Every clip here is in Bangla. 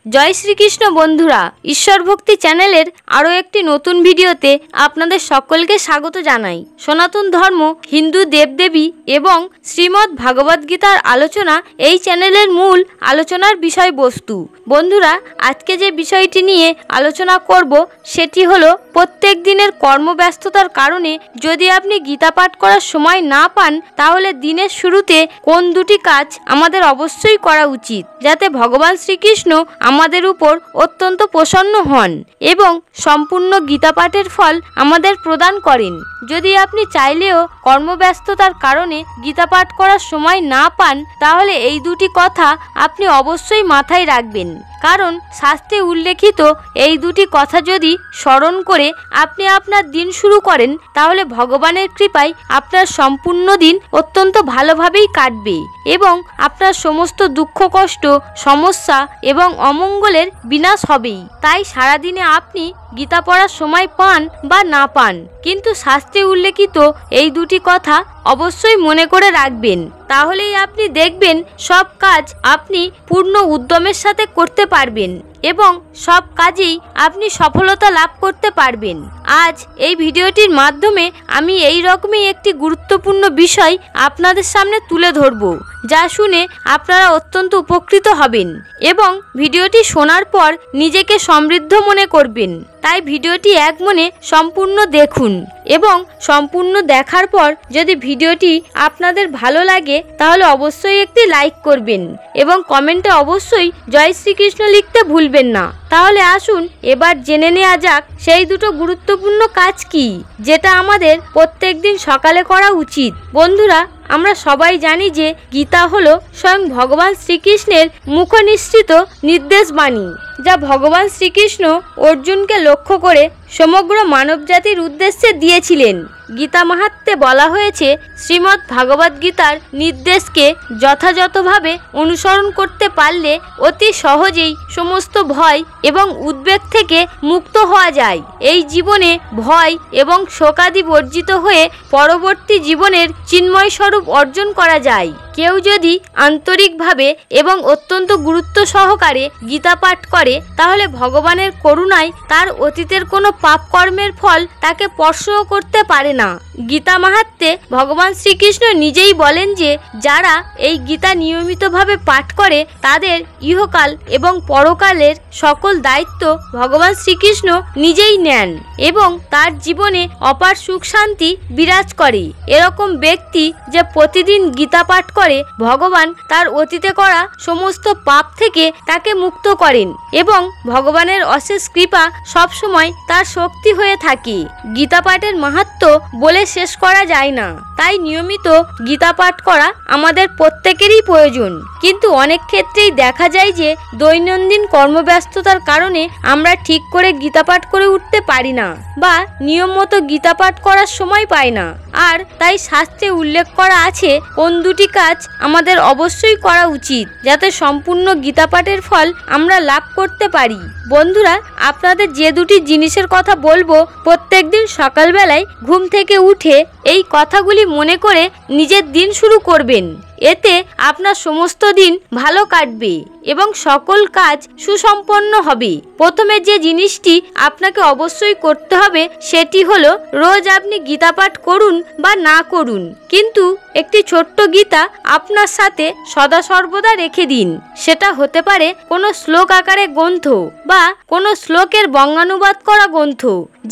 জয় শ্রীকৃষ্ণ বন্ধুরা, ঈশ্বর ভক্তি চ্যানেলের আরও একটি নতুন ভিডিওতে আপনাদের সকলকে স্বাগত জানাই। সনাতন ধর্ম, হিন্দু দেবদেবী এবং শ্রীমদ্ ভাগবত গীতার আলোচনা এই চ্যানেলের মূল আলোচনার বিষয়বস্তু। বন্ধুরা, আজকে যে বিষয়টি নিয়ে আলোচনা করব সেটি হলো প্রত্যেক দিনের কর্মব্যস্ততার কারণে যদি আপনি গীতা পাঠ করার সময় না পান, তাহলে দিনের শুরুতে কোন দুটি কাজ আমাদের অবশ্যই করা উচিত, যাতে ভগবান শ্রীকৃষ্ণ আমাদের উপর অত্যন্ত প্রসন্ন হন এবং সম্পূর্ণ গীতা পাঠের ফল আমাদের প্রদান করেন। যদি আপনি চাইলেও কর্মব্যস্ততার কারণে গীতা পাঠ করার সময় না পান, তাহলে এই দুটি কথা আপনি অবশ্যই মাথায় রাখবেন, কারণ শাস্ত্রে উল্লেখিত এই দুটি কথা যদি স্মরণ করে আপনি আপনার দিন শুরু করেন, তাহলে ভগবানের কৃপায় আপনার সম্পূর্ণ দিন অত্যন্ত ভালোভাবেই কাটবে এবং আপনার সমস্ত দুঃখ কষ্ট, সমস্যা এবং অমঙ্গলের বিনাশ হবেই। তাই সারাদিনে আপনি গীতা পড়ার সময় পান বা না পান, কিন্তু শাস্ত্রে উল্লেখিত এই দুটি কথা অবশ্যই মনে করে রাখবেন। তাহলেই আপনি দেখবেন সব কাজ আপনি পূর্ণ উদ্যমের সাথে করতে পারবেন এবং সব কাজেই আপনি সফলতা লাভ করতে পারবেন। আজ এই ভিডিওটির মাধ্যমে আমি এই রকমই একটি গুরুত্বপূর্ণ বিষয় আপনাদের সামনে তুলে ধরব, যা শুনে আপনারা অত্যন্ত উপকৃত হবেন এবং ভিডিওটি শোনার পর নিজেকে সমৃদ্ধ মনে করবেন। তাই ভিডিওটি এক মনে সম্পূর্ণ দেখুন এবং সম্পূর্ণ দেখার পর যদি ভিডিওটি আপনাদের ভালো লাগে, তাহলে অবশ্যই একটি লাইক করবেন এবং কমেন্টে অবশ্যই জয় শ্রীকৃষ্ণ লিখতে ভুলবেন না। তাহলে আসুন এবার জেনে নেওয়া যাক সেই দুটো গুরুত্বপূর্ণ কাজ কি, যেটা আমাদের প্রত্যেক দিন সকালে করা উচিত। বন্ধুরা, আমরা সবাই জানি যে গীতা হলো স্বয়ং ভগবান শ্রীকৃষ্ণের মুখনিসৃত নির্দেশবাণী, যা ভগবান শ্রীকৃষ্ণ অর্জুনকে লক্ষ্য করে সমগ্র মানবজাতির উদ্দেশ্যে দিয়েছিলেন। গীতা মাহাত্ম্যে বলা হয়েছে, শ্রীমদ্ ভাগবত গীতার নির্দেশকে যথাযথভাবে অনুসরণ করতে পারলে অতি সহজেই সমস্ত ভয় এবং উদ্বেগ থেকে মুক্ত হওয়া যায়। এই জীবনে ভয় এবং শোকাদি বর্জিত হয়ে পরবর্তী জীবনের চিন্ময় স্বরূপ অর্জন করা যায়। কেউ যদি আন্তরিকভাবে এবং অত্যন্ত গুরুত্ব সহকারে গীতা পাঠ করে, তাহলে ভগবানের করুণায় তার অতীতের কোনো পাপ কর্মের ফল তাকে স্পর্শও করতে পারে না। গীতা মাহাত্ম্যে ভগবান শ্রীকৃষ্ণ নিজেই বলেন যে, যারা এই গীতা নিয়মিতভাবে পাঠ করে তাদের ইহকাল এবং পরকালের সকল দায়িত্ব ভগবান শ্রীকৃষ্ণ নিজেই নেন এবং তার জীবনে অপার সুখ শান্তি বিরাজ করে। এরকম ব্যক্তি যে প্রতিদিন গীতা পাঠ করে, ভগবান তার অতীতে করা সমস্ত পাপ থেকে তাকে মুক্ত করেন এবং ভগবানের অশেষ কৃপা সবসময় তার শক্তি হয়ে থাকে। গীতা পাঠের মাহাত্ম্য বলে শেষ করা যায় না, তাই নিয়মিত গীতা পাঠ করা আমাদের প্রত্যেকেরই প্রয়োজন। কিন্তু অনেক ক্ষেত্রেই দেখা যায় যে দৈনন্দিন কর্মব্যস্ততার কারণে আমরা ঠিক করে গীতা পাঠ করে উঠতে পারি না বা নিয়ম মতো গীতা পাঠ করার সময় পাই না। আর তাই শাস্ত্রে উল্লেখ করা আছে কোন দুটি কাজ আমাদের অবশ্যই করা উচিত, যাতে সম্পূর্ণ গীতা পাঠের ফল আমরা লাভ করতে পারি। বন্ধুরা, আপনাদের যে দুটি জিনিসের কথা বলবো, প্রত্যেকদিন সকালবেলায় ঘুম থেকে উঠে এই কথাগুলি মনে করে নিজের দিন শুরু করবেন। এতে আপনার সমস্ত দিন ভালো কাটবে এবং সকল কাজ সুসম্পন্ন হবে। প্রথমে যে জিনিসটি আপনাকে অবশ্যই করতে হবে সেটি হলো, রোজ আপনি গীতা পাঠ করুন বা না করুন, কিন্তু একটি ছোট্ট গীতা আপনার সাথে সদা সর্বদা রেখে দিন। সেটা হতে পারে কোনো শ্লোক আকারে গ্রন্থ বা কোনো শ্লোকের বঙ্গানুবাদ করা গ্রন্থ,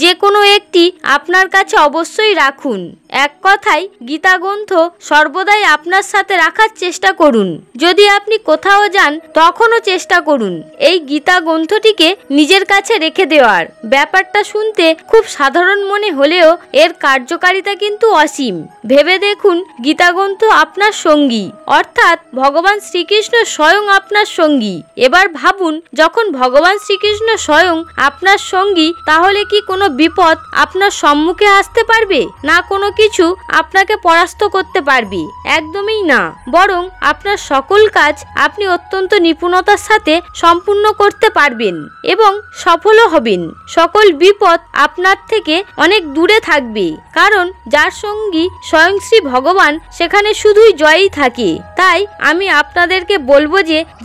যে কোনো একটি আপনার কাছে অবশ্যই রাখুন। এক কথায় গীতা গ্রন্থ সর্বদাই আপনার সাথে রাখার চেষ্টা করুন। যদি আপনি কোথাও যান, তখনও চেষ্টা করুন এই গীতা গ্রন্থটিকে নিজের কাছে রেখে দেওয়ার। ব্যাপারটা শুনতে খুব সাধারণ মনে হলেও এর কার্যকারিতা কিন্তু অসীম। ভেবে দেখুন, গীতা গ্রন্থ আপনার সঙ্গী, অর্থাৎ ভগবান শ্রীকৃষ্ণ স্বয়ং আপনার সঙ্গী। এবার ভাবুন, যখন ভগবান শ্রীকৃষ্ণ স্বয়ং আপনার সঙ্গী, তাহলে কি কোনো বিপদ আপনার সম্মুখে আসতে পারবে? না কোনো কিছু আপনাকে পরাস্ত করতে পারবে? একদমই না। না, বরং আপনার সকল কাজ আপনি অত্যন্ত নিপুণতার সাথে সম্পূর্ণ করতে পারবেন এবং সফলও হবেন। সকল বিপদ আপনার থেকে অনেক দূরে থাকবে, কারণ যার সঙ্গী স্বয়ং শ্রী ভগবান সেখানে শুধুই জয়ই থাকে। তাই আমি আপনাদেরকে বলবো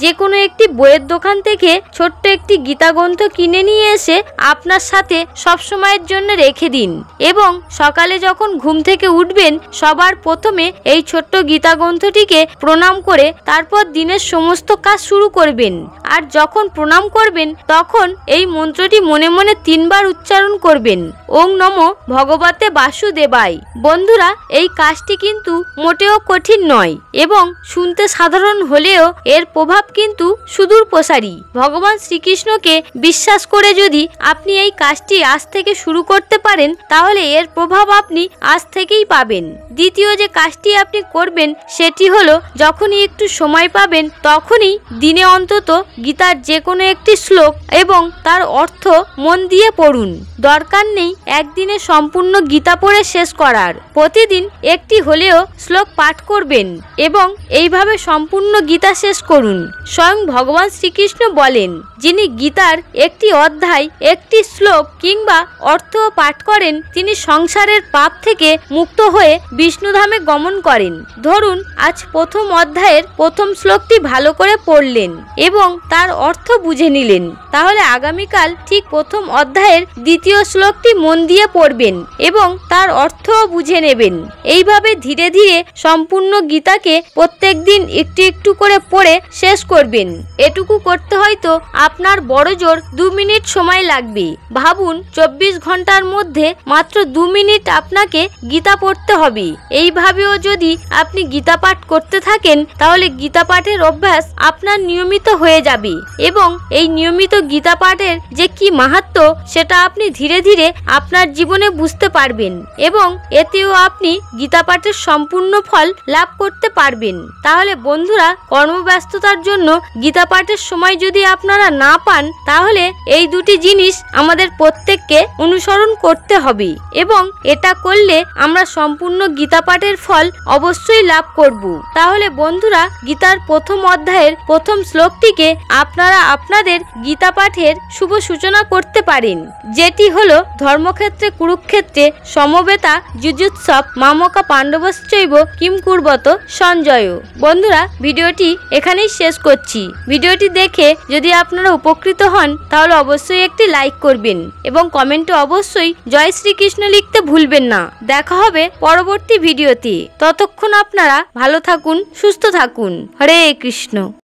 যে কোনো একটি বইয়ের দোকান থেকে ছোট্ট একটি গীতা গ্রন্থ কিনে নিয়ে এসে আপনার সাথে সবসময়ের জন্য রেখে দিন এবং সকালে যখন ঘুম থেকে উঠবেন সবার প্রথমে এই ছোট্ট গীতা গ্রন্থটিকে প্রণাম করে তারপর দিনের সমস্ত কাজ শুরু করবেন। আর যখন প্রণাম করবেন তখন এই মন্ত্রটি মনে মনে 3 বার উচ্চারণ করবেন, ওং নমো ভগবতে বাসুদেবায়। বন্ধুরা, এই কাজটি কিন্তু মোটেও কঠিন নয় এবং শুনতে সাধারণ হলেও এর প্রভাব কিন্তু সুদূর প্রসারী। ভগবান শ্রীকৃষ্ণকে বিশ্বাস করে যদি আপনি এই কাজটি আজ থেকে শুরু করতে পারেন তাহলে এর প্রভাব আপনি আজ থেকেই পাবেন। দ্বিতীয় যে কাজটি আপনি করবেন সেটি হলো যখনই একটু সময় পাবেন তখনই দিনে অন্তত গীতার যে কোনো একটি শ্লোক এবং তার অর্থ মন দিয়ে পড়ুন। দরকার নেই একদিনে সম্পূর্ণ গীতা পড়ে শেষ করার, প্রতিদিন একটি হলেও শ্লোক পাঠ করবেন এবং এইভাবে সম্পূর্ণ গীতা শেষ করুন। স্বয়ং ভগবান শ্রীকৃষ্ণ বলেন, যিনি গীতার একটি অধ্যায়, একটি শ্লোক কিংবা অর্থ পাঠ করেন তিনি সংসারের পাপ থেকে মুক্ত হয়ে বিষ্ণুধামে গমন করেন। ধরুন আজ প্রথম অধ্যায়ের প্রথম শ্লোকটি ভালো করে পড়লেন এবং তার অর্থ বুঝে নিলেন, তাহলে আগামীকাল ঠিক প্রথম অধ্যায়ের দ্বিতীয় শ্লোকটি মন দিয়ে পড়বেন এবং তার অর্থও বুঝে নেবেন। এইভাবে ধীরে ধীরে সম্পূর্ণ গীতাকে প্রত্যেক দিন একটু একটু করে পড়ে শেষ করবেন। এটুকু করতে হয়তো আপনার বড় জোর 2 মিনিট সময় লাগবে। ভাবুন 24 ঘন্টার মধ্যে মাত্র 2 মিনিট আপনাকে গীতা পড়তে হবে। এইভাবেও যদি আপনি গীতা পাঠ করতে থাকেন তাহলে গীতা পাঠের অভ্যাস আপনার নিয়মিত হয়ে যাবে এবং এই নিয়মিত গীতা পাঠের যে কি মাহাত্ম্য সেটা আপনি ধীরে ধীরে আপনার জীবনে বুঝতে পারবেন এবং এতেও আপনি গীতা পাঠের সম্পূর্ণ ফল লাভ করতে পারবেন। তাহলে বন্ধুরা, কর্মব্যস্ততার জন্য গীতা পাঠের সময় যদি আপনারা না পান তাহলে এই দুটি জিনিস আমাদের প্রত্যেককে অনুসরণ করতে হবে এবং এটা করলে আমরা সম্পূর্ণ গীতা পাঠের ফল অবশ্যই লাভ করব। তাহলে বন্ধুরা, গীতার প্রথম অধ্যায়ের প্রথম শ্লোকটিকে আপনারা আপনাদের গীতা পাঠের শুভ সূচনা করতে পারেন, যেটি হলো ধর্মক্ষেত্রে কুরুক্ষেত্রে সমবেতা যুযুৎসব মামকা পাণ্ডবশ্চৈব কিম কুর্বত সঞ্জয়। বন্ধুরা, ভিডিওটি এখানেই শেষ করছি। ভিডিওটি দেখে যদি আপনারা উপকৃত হন তাহলে অবশ্যই একটি লাইক করবেন এবং কমেন্টে অবশ্যই জয় শ্রীকৃষ্ণ লিখতে ভুলবেন না। দেখা হবে পরবর্তী ভিডিওতে। ততক্ষণ আপনারা ভালো থাকুন, সুস্থ থাকুন। হরে কৃষ্ণ।